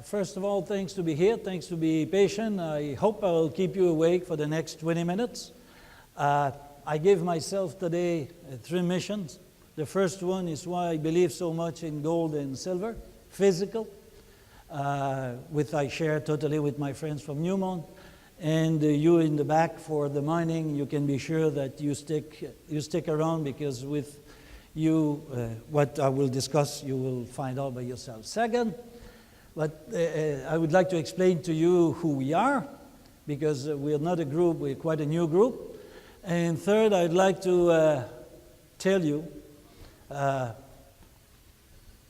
First of all, thanks to be here. Thanks to be patient. I hope I will keep you awake for the next 20 minutes. I gave myself today 3 missions. The first one is why I believe so much in gold and silver, physical, which I share totally with my friends from Newmont. And you in the back for the mining, you can be sure that you stick around, because with you, what I will discuss, you will find out by yourself. Second, but I would like to explain to you who we are, because we're not a group, we're quite a new group. And third, I'd like to tell you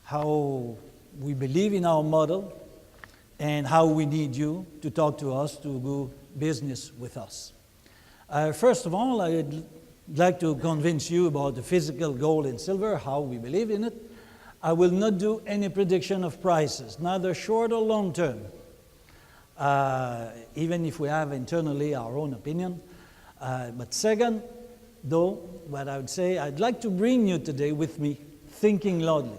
how we believe in our model and how we need you to talk to us, to do business with us. First of all, I'd like to convince you about the physical gold and silver, how we believe in it. I will not do any prediction of prices, neither short or long term, even if we have internally our own opinion. But second, though, what I would say, I'd like to bring you today with me thinking loudly.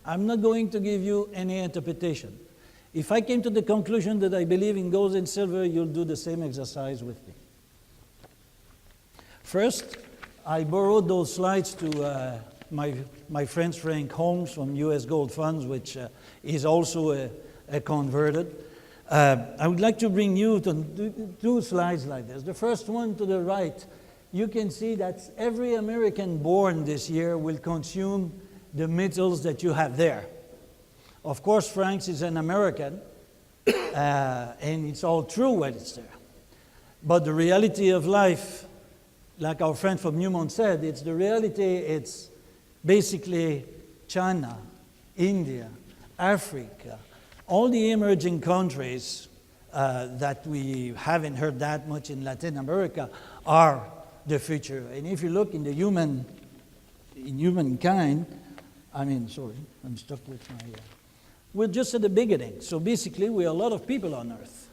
I'm not going to give you any interpretation. If I came to the conclusion that I believe in gold and silver, you'll do the same exercise with me. First, I borrowed those slides to my friend Frank Holmes from U.S. Gold Funds, which is also a converted. I would like to bring you to 2 slides like this. The first one to the right, you can see that every American born this year will consume the metals that you have there. Of course, Frank's is an American, and it's all true what it's there. But the reality of life, like our friend from Newmont said, it's the reality, it's basically China, India, Africa, all the emerging countries that we haven't heard that much in Latin America are the future. And if you look in humankind, I'm stuck with my... we're just at the beginning. So basically, we are a lot of people on Earth.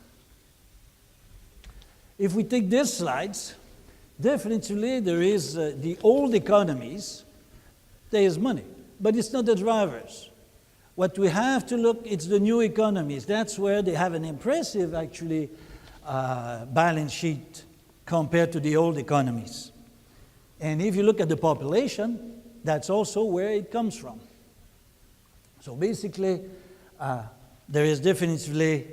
If we take these slides, definitely there is the old economies, there is money, but it's not the drivers. What we have to look, it's the new economies. That's where they have an impressive, actually, balance sheet compared to the old economies. And if you look at the population, that's also where it comes from. So basically, there is definitely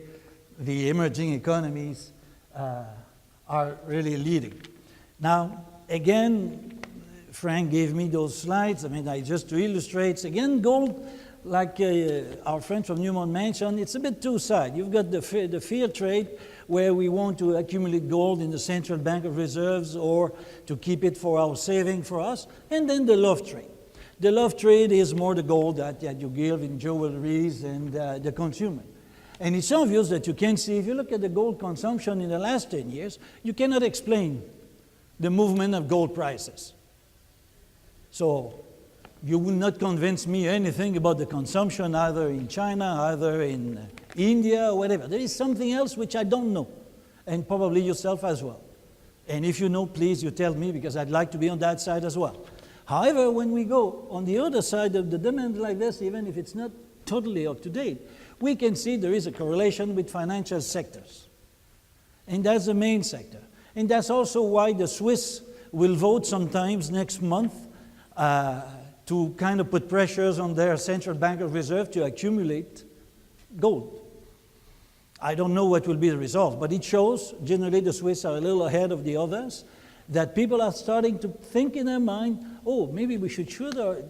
the emerging economies are really leading. Now, again, Frank gave me those slides. Just to illustrate, again, gold, like our friend from Newmont mentioned, it's a bit two-sided. You've got the fear trade, where we want to accumulate gold in the Central Bank of Reserves or to keep it for our saving for us, and then the love trade. The love trade is more the gold that you give in jewelries and the consumer. And it's obvious that you can see, if you look at the gold consumption in the last 10 years, you cannot explain the movement of gold prices. So you will not convince me anything about the consumption either in China, either in India, or whatever. There is something else which I don't know, and probably yourself as well. And if you know, please, you tell me, because I'd like to be on that side as well. However, when we go on the other side of the demand like this, even if it's not totally up to date, we can see there is a correlation with financial sectors. And that's the main sector. And that's also why the Swiss will vote sometimes next month to kind of put pressures on their Central Bank of Reserve to accumulate gold. I don't know what will be the result, but it shows, generally the Swiss are a little ahead of the others, that people are starting to think in their mind, oh, maybe we should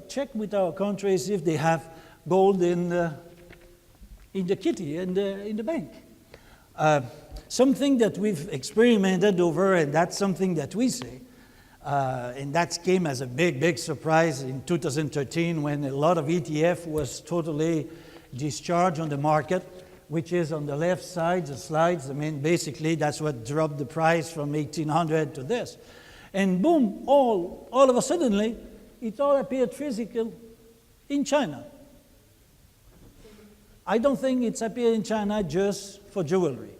check with our countries if they have gold in the kitty and in the bank. Something that we've experimented over, and that's something that we say, and that came as a big, big surprise in 2013 when a lot of ETF was totally discharged on the market, which is on the left side, the slides. Basically, that's what dropped the price from 1,800 to this. And boom, all of a sudden, it all appeared physical in China. I don't think it's appeared in China just for jewelry.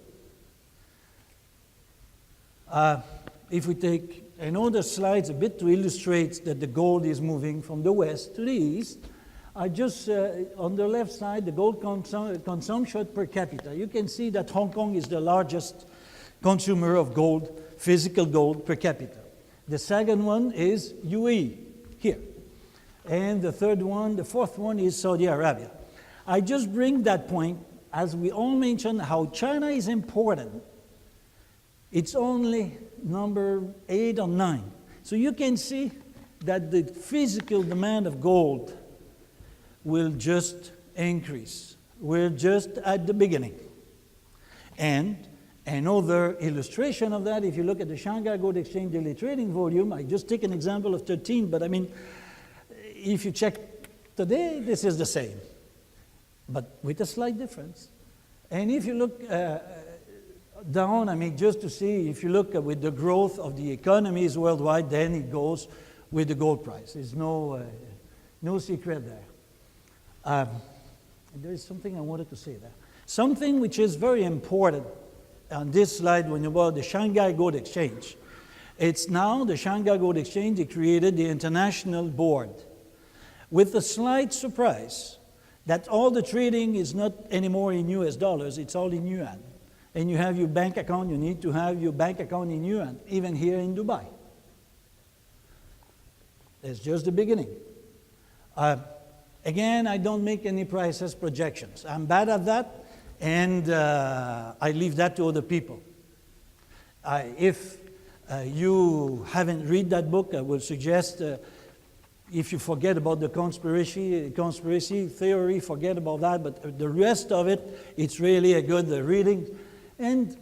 If we take another slide a bit to illustrate that the gold is moving from the west to the east, I just, on the left side, the gold consumption per capita. You can see that Hong Kong is the largest consumer of gold, physical gold per capita. The second one is UAE, here. And the fourth one is Saudi Arabia. I just bring that point, as we all mentioned how China is important. It's only number 8 or 9. So you can see that the physical demand of gold will just increase. We're just at the beginning. And another illustration of that, if you look at the Shanghai Gold Exchange daily trading volume, I just take an example of 13, but I mean, if you check today, this is the same, but with a slight difference. And if you look down, I mean, just to see, if you look with the growth of the economies worldwide, then it goes with the gold price. There's no secret there. There is something I wanted to say there. Something which is very important on this slide when about the Shanghai Gold Exchange. It's now the Shanghai Gold Exchange, they created the international board with a slight surprise that all the trading is not anymore in US dollars, it's all in yuan. And you have your bank account, you need to have your bank account in yuan, even here in Dubai. That's just the beginning. Again, I don't make any prices projections. I'm bad at that, and I leave that to other people. If you haven't read that book, I would suggest if you forget about the conspiracy theory, forget about that, but the rest of it, it's really a good reading. And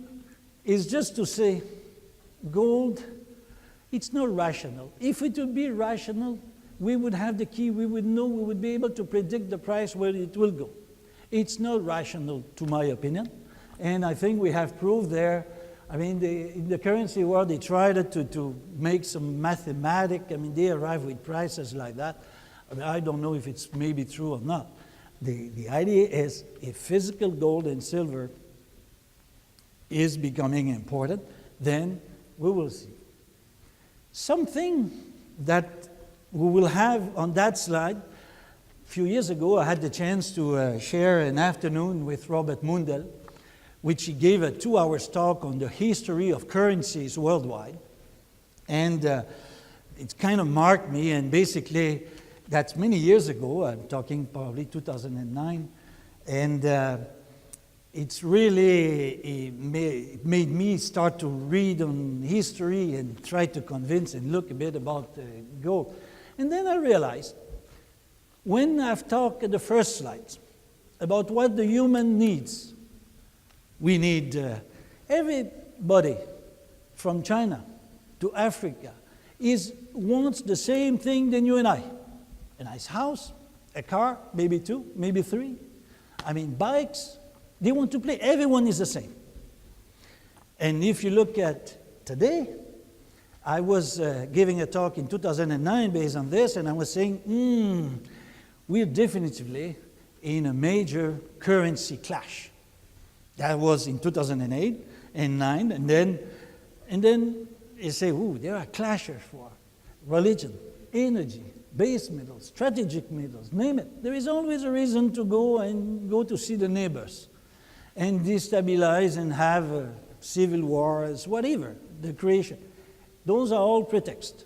it's just to say, gold, it's not rational. If it would be rational, we would have the key, we would know, we would be able to predict the price where it will go. It's not rational, to my opinion, and I think we have proved there. I mean, in the currency world, they tried to make some mathematics. I mean, they arrive with prices like that. I mean, I don't know if it's maybe true or not. The idea is if physical gold and silver is becoming important, then we will see. Something that we will have on that slide, a few years ago, I had the chance to share an afternoon with Robert Mundell, which he gave a 2-hour talk on the history of currencies worldwide. And it kind of marked me, and basically, that's many years ago, I'm talking probably 2009, and it's really, it made me start to read on history and try to convince and look a bit about gold. And then I realized, when I've talked at the first slides about what the human needs, we need everybody from China to Africa wants the same thing than you and I. A nice house, a car, maybe 2, maybe 3. I mean, bikes, they want to play. Everyone is the same. And if you look at today, I was giving a talk in 2009 based on this, and I was saying, we're definitively in a major currency clash. That was in 2008 and 9, and then you say, there are clashes for religion, energy, base metals, strategic metals, name it. There is always a reason to go to see the neighbors and destabilize and have civil wars, whatever, the creation. Those are all pretexts.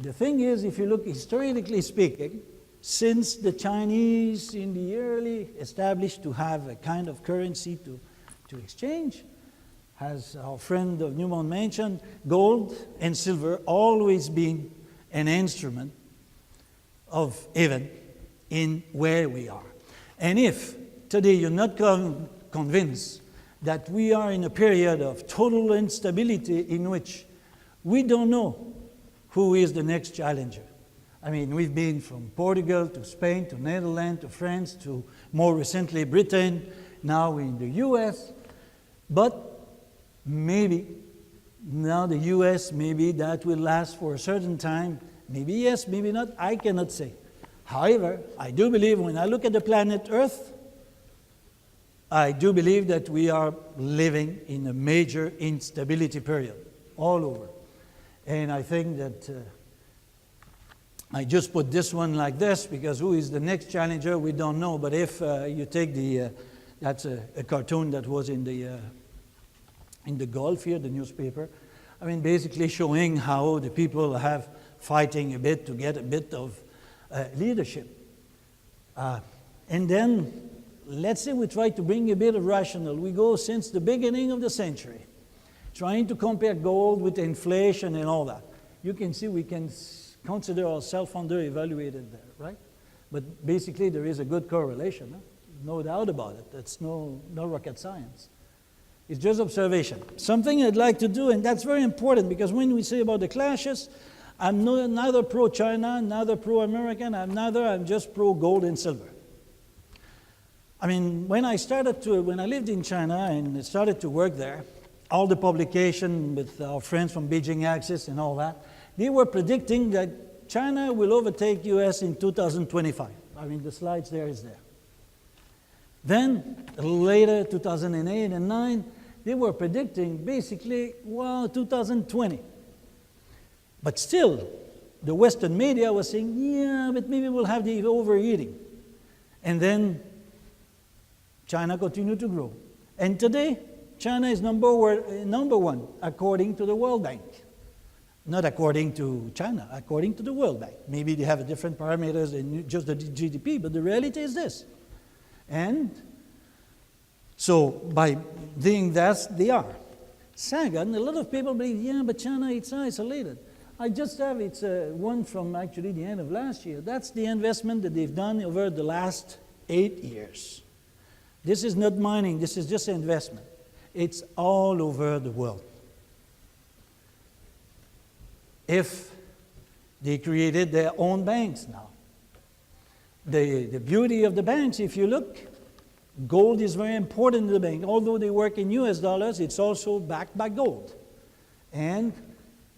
The thing is, if you look historically speaking, since the Chinese in the early established to have a kind of currency to exchange, as our friend of Newmont mentioned, gold and silver always been an instrument of even in where we are. And if today you're not convinced that we are in a period of total instability in which we don't know who is the next challenger. I mean, we've been from Portugal to Spain to Netherlands to France to more recently Britain, now in the US. But maybe now the US, maybe that will last for a certain time. Maybe yes, maybe not, I cannot say. However, I do believe when I look at the planet Earth, I do believe that we are living in a major instability period all over. And I think that I just put this one like this because who is the next challenger, we don't know. But if you take that's a cartoon that was in the Gulf here, the newspaper. I mean, basically showing how the people have fighting a bit to get a bit of leadership. And then, let's say we try to bring a bit of rational. We go since the beginning of the century, trying to compare gold with inflation and all that. You can see we can consider ourselves under-evaluated there, right? But basically there is a good correlation, huh? No doubt about it. That's no rocket science. It's just observation. Something I'd like to do, and that's very important because when we say about the clashes, I'm neither pro-China, neither pro-American, I'm just pro-gold and silver. I mean, when I lived in China and started to work there, all the publication with our friends from Beijing Axis and all that, they were predicting that China will overtake US in 2025. I mean, the slides there is there. Then, later, 2008 and 9, they were predicting basically, 2020. But still, the Western media was saying, yeah, but maybe we'll have the overeating. And then China continued to grow. And today, China is number one, according to the World Bank. Not according to China, according to the World Bank. Maybe they have different parameters than just the GDP, but the reality is this. And so by doing that, they are. Second, a lot of people believe, yeah, but China, it's isolated. I just have, it's one from actually the end of last year. That's the investment that they've done over the last 8 years. This is not mining, this is just investment. It's all over the world. If they created their own banks now. The beauty of the banks, if you look, gold is very important in the bank. Although they work in US dollars, it's also backed by gold. And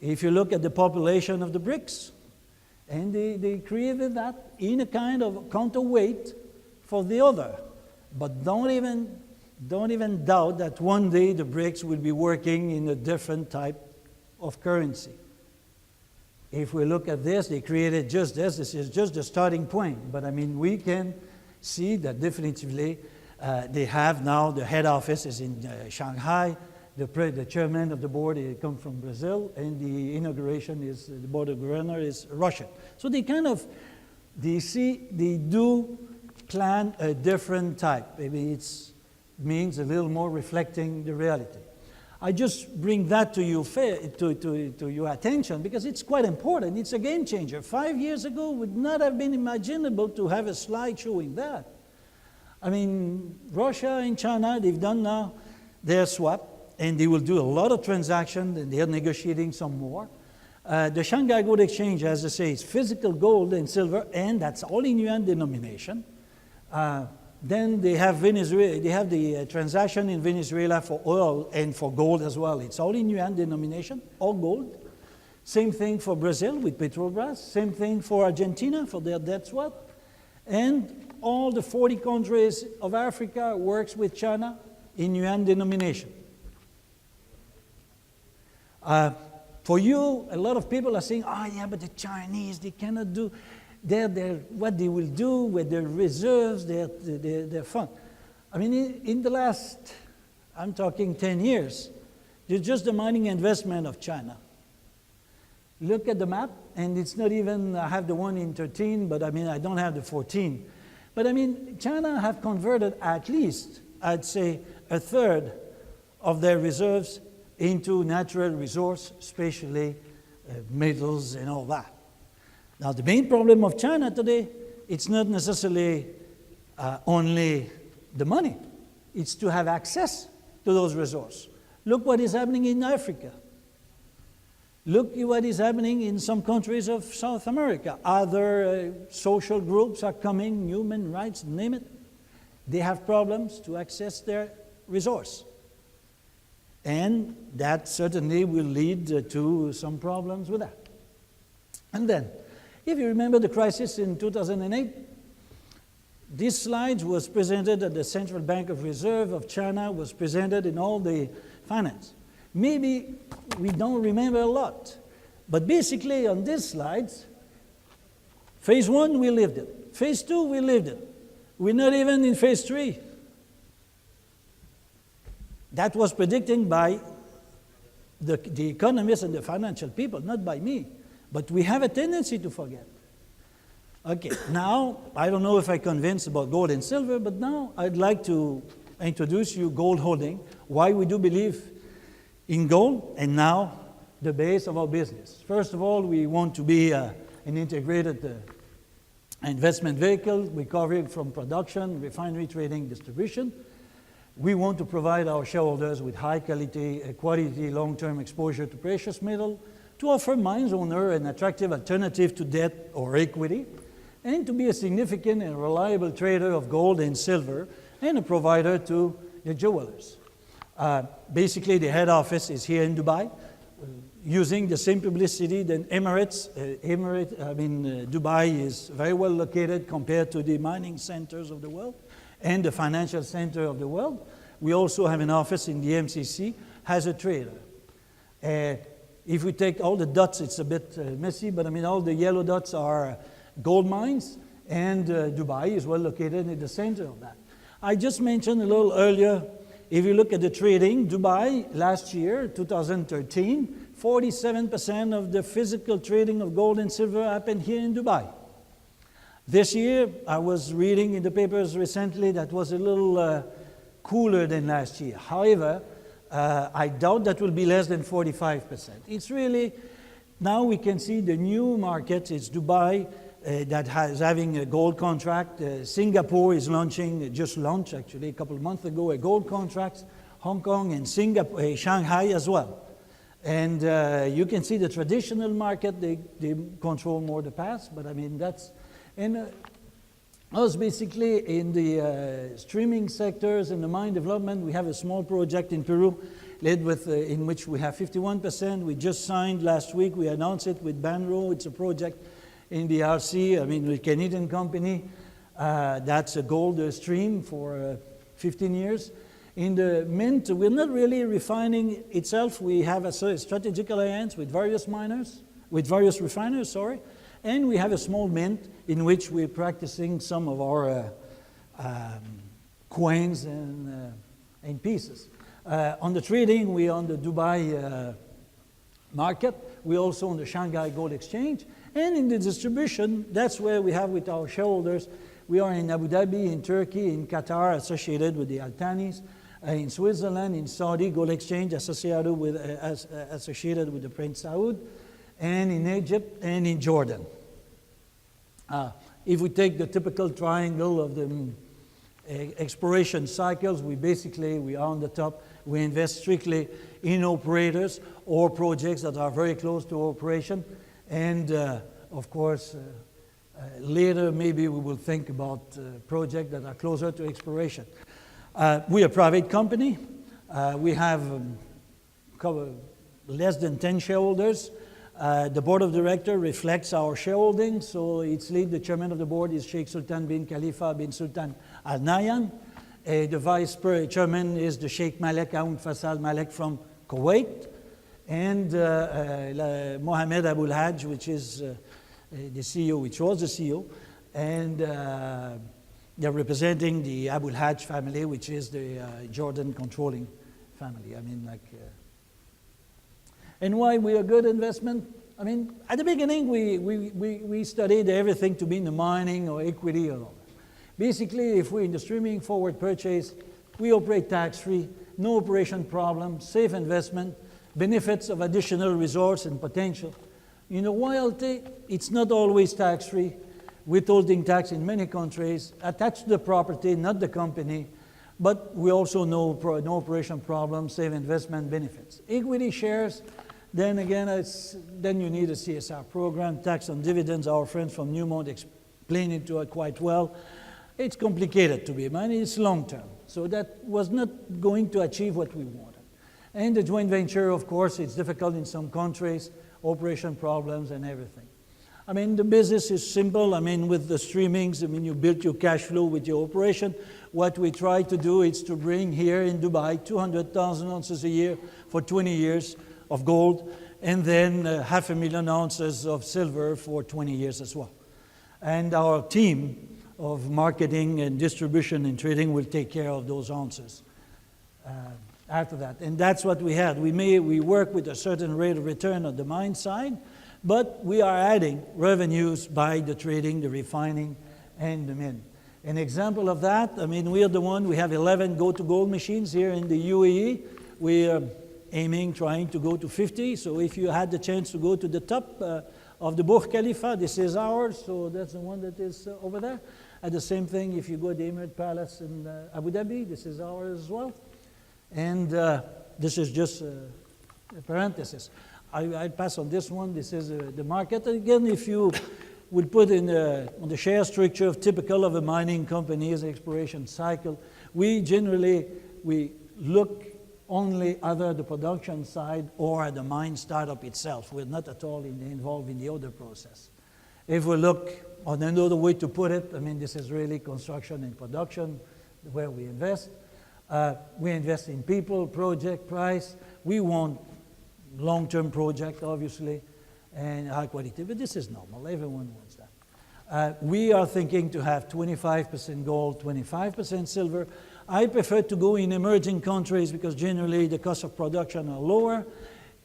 if you look at the population of the BRICS, and they created that in a kind of counterweight for the other. But don't even doubt that one day the BRICS will be working in a different type of currency. If we look at this, they created just this. This is just the starting point. But I mean, we can see that definitively they have now, the head office is in Shanghai. The chairman of the board comes from Brazil, and the inauguration is, the board of governors is Russian. So they do plan a different type. Maybe it means a little more reflecting the reality. I just bring that to you to your attention because it's quite important. It's a game changer. 5 years ago would not have been imaginable to have a slide showing that. I mean, Russia and China, they've done now their swap, and they will do a lot of transactions, and they are negotiating some more. The Shanghai Gold Exchange, as I say, is physical gold and silver, and that's all in yuan denomination. Then they have Venezuela. They have the transaction in Venezuela for oil and for gold as well. It's all in yuan denomination, all gold. Same thing for Brazil with Petrobras. Same thing for Argentina for their debt swap. And all the 40 countries of Africa works with China in yuan denomination. For you, a lot of people are saying, yeah, but the Chinese, they cannot do what they will do with their reserves, their fund. I mean, in the last, I'm talking 10 years, it's just the mining investment of China. Look at the map, and it's not even, I have the one in 13, but I mean, I don't have the 14. But I mean, China have converted at least, I'd say, a third of their reserves into natural resource, especially metals and all that. Now, the main problem of China today, it's not necessarily only the money. It's to have access to those resources. Look what is happening in Africa. Look at what is happening in some countries of South America. Other social groups are coming, human rights, name it. They have problems to access their resource. And that certainly will lead to some problems with that. And then, if you remember the crisis in 2008, this slide was presented at the Central Bank of Reserve of China, was presented in all the finance. Maybe we don't remember a lot, but basically on these slides, Phase 1, we lived it. Phase 2, we lived it. We're not even in phase 3. That was predicted by the economists and the financial people, not by me. But we have a tendency to forget. Okay, now, I don't know if I convinced about gold and silver, but now I'd like to introduce you gold holding, why we do believe in gold, and now the base of our business. First of all, we want to be an integrated investment vehicle. We cover it from production, refinery, trading, distribution. We want to provide our shareholders with high quality, long-term exposure to precious metal, to offer mines owner an attractive alternative to debt or equity, and to be a significant and reliable trader of gold and silver, and a provider to the jewelers. Basically, the head office is here in Dubai, using the same publicity than Emirates. Dubai is very well located compared to the mining centers of the world and the financial center of the world. We also have an office in the MCC as a trader. If we take all the dots, it's a bit messy, but all the yellow dots are gold mines, and Dubai is well located in the center of that. I just mentioned a little earlier, if you look at the trading, Dubai last year, 2013, 47% of the physical trading of gold and silver happened here in Dubai. This year, I was reading in the papers recently that was a little cooler than last year. However, I doubt that will be less than 45%. It's really, now we can see the new market. It's Dubai that is having a gold contract. Singapore is launching, just launched actually a couple of months ago, a gold contract. Hong Kong and Singapore, Shanghai as well. And you can see the traditional market, they control more the past, but that's, and us basically in the streaming sectors and the mine development, we have a small project in Peru led with, in which we have 51%. We just signed last week, we announced it with Banro. It's a project in the RC, with a Canadian company. That's a gold stream for 15 years. In the mint, we're not really refining itself. We have a strategic alliance with various refiners, and we have a small mint in which we're practicing some of our coins and pieces. On the trading, we're on the Dubai market. We're also on the Shanghai Gold Exchange. And in the distribution, that's where we have with our shareholders. We are in Abu Dhabi, in Turkey, in Qatar, associated with the Altanis, in Switzerland, in Saudi Gold Exchange, associated with the Prince Saud, and in Egypt and in Jordan. If we take the typical triangle of the exploration cycles, we are on the top. We invest strictly in operators or projects that are very close to operation. And of course, later maybe we will think about projects that are closer to exploration. We are a private company. We have less than 10 shareholders. The board of directors reflects our shareholding. So the chairman of the board is Sheikh Sultan bin Khalifa bin Sultan Al Nahyan. The vice chairman is the Sheikh Malek Aoun Faisal Malek from Kuwait. And Mohammed Abul Hajj, which is the CEO, which was the CEO, and they're representing the Abul Hajj family, which is the Jordan controlling family. And why we are good investment? At the beginning, we studied everything to be in the mining or equity or all. Basically, if we're in the streaming forward purchase, we operate tax-free, no operation problem, safe investment, benefits of additional resource and potential. Royalty, it's not always tax-free. Withholding tax in many countries, attached to the property, not the company, but we also know no operation problem, safe investment benefits. Equity shares, then again, then you need a CSR program, tax on dividends. Our friends from Newmont explained it to it quite well. It's complicated to be money, it's long term. So that was not going to achieve what we wanted. And the joint venture, of course, it's difficult in some countries, operation problems and everything. The business is simple. With the streamings, you build your cash flow with your operation. What we try to do is to bring here in Dubai 200,000 ounces a year for 20 years of gold, and then 500,000 ounces of silver for 20 years as well. And our team of marketing and distribution and trading will take care of those ounces after that. And that's what we had. We work with a certain rate of return on the mine side, but we are adding revenues by the trading, the refining, and the mint. An example of that, I mean, we have 11 go-to-gold machines here in the UAE. We are trying to go to 50. So if you had the chance to go to the top of the Burj Khalifa, this is ours. So that's the one that is over there. And the same thing, if you go to the Emirate Palace in Abu Dhabi, this is ours as well. And this is just a parenthesis. I'll pass on this one. This is the market. Again, if you would put on the share structure of typical of a mining company's exploration cycle, we look only either the production side or the mine startup itself. We're not at all involved in the other process. If we look on another way to put it, I mean, this is really construction and production where we invest. We invest in people, project, price. We want long-term project, obviously, and high quality, but this is normal. Everyone wants that. We are thinking to have 25% gold, 25% silver. I prefer to go in emerging countries because generally the cost of production are lower,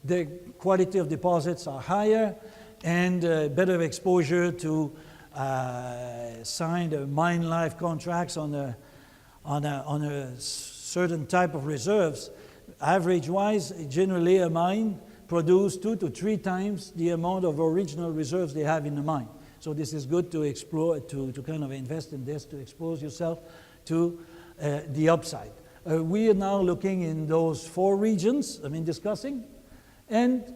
the quality of deposits are higher, and better exposure to sign mine life contracts on a certain type of reserves. Average-wise, generally a mine produces 2 to 3 times the amount of original reserves they have in the mine. So this is good to explore, to kind of invest in this, to expose yourself to the upside. We are now looking in those 4 regions, discussing, and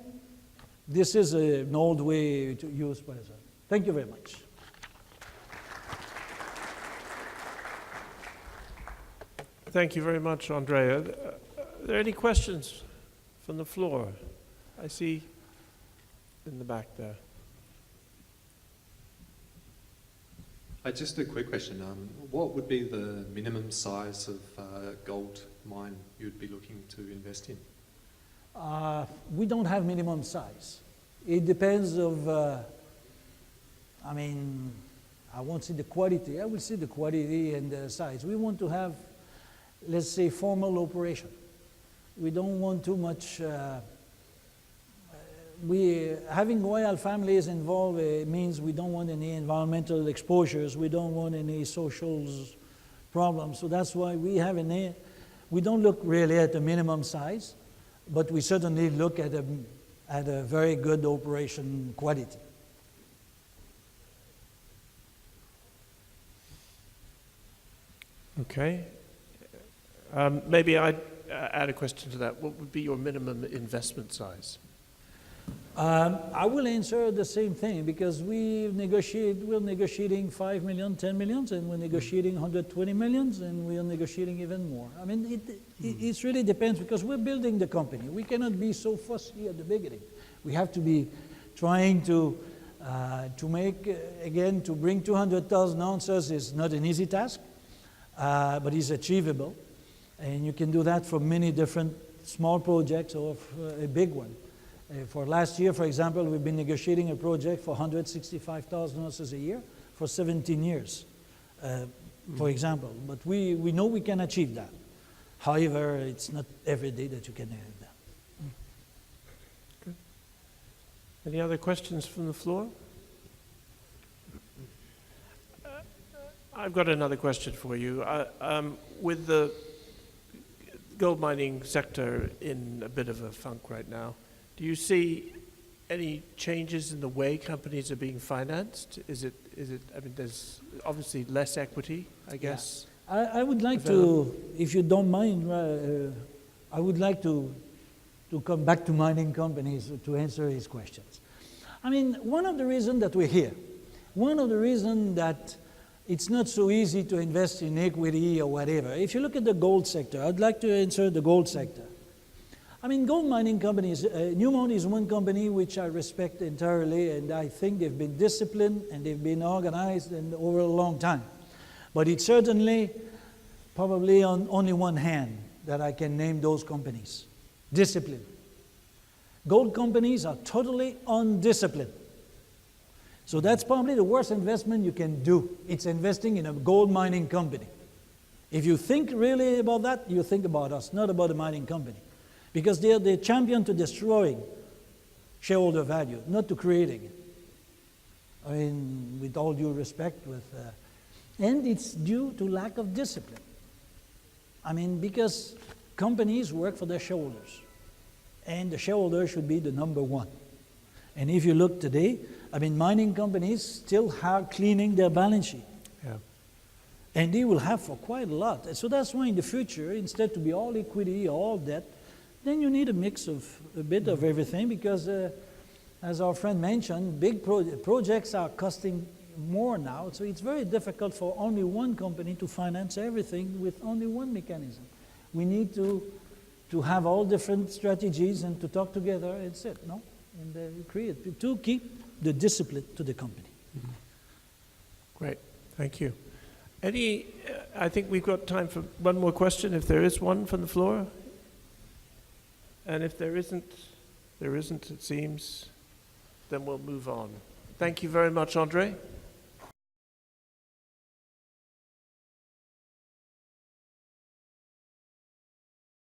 this is an old way to use Parasol. Thank you very much. Thank you very much, Andre. Are there any questions from the floor? I see in the back there. Just a quick question. What would be the minimum size of gold mine you'd be looking to invest in? We don't have minimum size. It depends of, I won't say the quality. I will say the quality and the size. We want to have, let's say, formal operation. We don't want too much. Having royal families involved means we don't want any environmental exposures. We don't want any social problems. So that's why we don't look really at the minimum size, but we certainly look at a very good operation quality. Okay. Maybe I'd add a question to that. What would be your minimum investment size? I will answer the same thing because we're negotiating 5 million, 10 millions, and we're negotiating 120 millions, and we are negotiating even more. It really depends because we're building the company. We cannot be so fussy at the beginning. We have to be trying to make, again, to bring 200,000 ounces is not an easy task, but it's achievable. And you can do that for many different small projects or a big one. For last year, for example, we've been negotiating a project for 165,000 ounces a year for 17 years, for example. But we know we can achieve that. However, it's not every day that you can have that. Good. Any other questions from the floor? I've got another question for you. With the gold mining sector in a bit of a funk right now, do you see any changes in the way companies are being financed? There's obviously less equity, I guess. Yeah. I would like to, if you don't mind, I would like to come back to mining companies to answer his questions. One of the reasons that we're here, one of the reasons that it's not so easy to invest in equity or whatever. If you look at the gold sector, I'd like to answer the gold sector. Gold mining companies, Newmont is one company which I respect entirely, and I think they've been disciplined and they've been organized over a long time. But it's certainly probably on only one hand that I can name those companies. Discipline. Gold companies are totally undisciplined. So that's probably the worst investment you can do. It's investing in a gold mining company. If you think really about that, you think about us, not about the mining company. Because they're the champion to destroying shareholder value, not to creating it. I mean, with all due respect, and it's due to lack of discipline. I mean, because companies work for their shareholders, and the shareholder should be the number one. And if you look today, I mean, mining companies still are cleaning their balance sheet. Yeah. And they will have for quite a lot. And so that's why in the future, instead to be all equity, all debt, then you need a mix of a bit of everything because, as our friend mentioned, big projects are costing more now. So it's very difficult for only one company to finance everything with only one mechanism. We need to have all different strategies and to talk together. It's it, no? And create to keep the discipline to the company. Mm-hmm. Great, thank you. I think we've got time for one more question, if there is one from the floor. And if there isn't, it seems, then we'll move on. Thank you very much, Andre.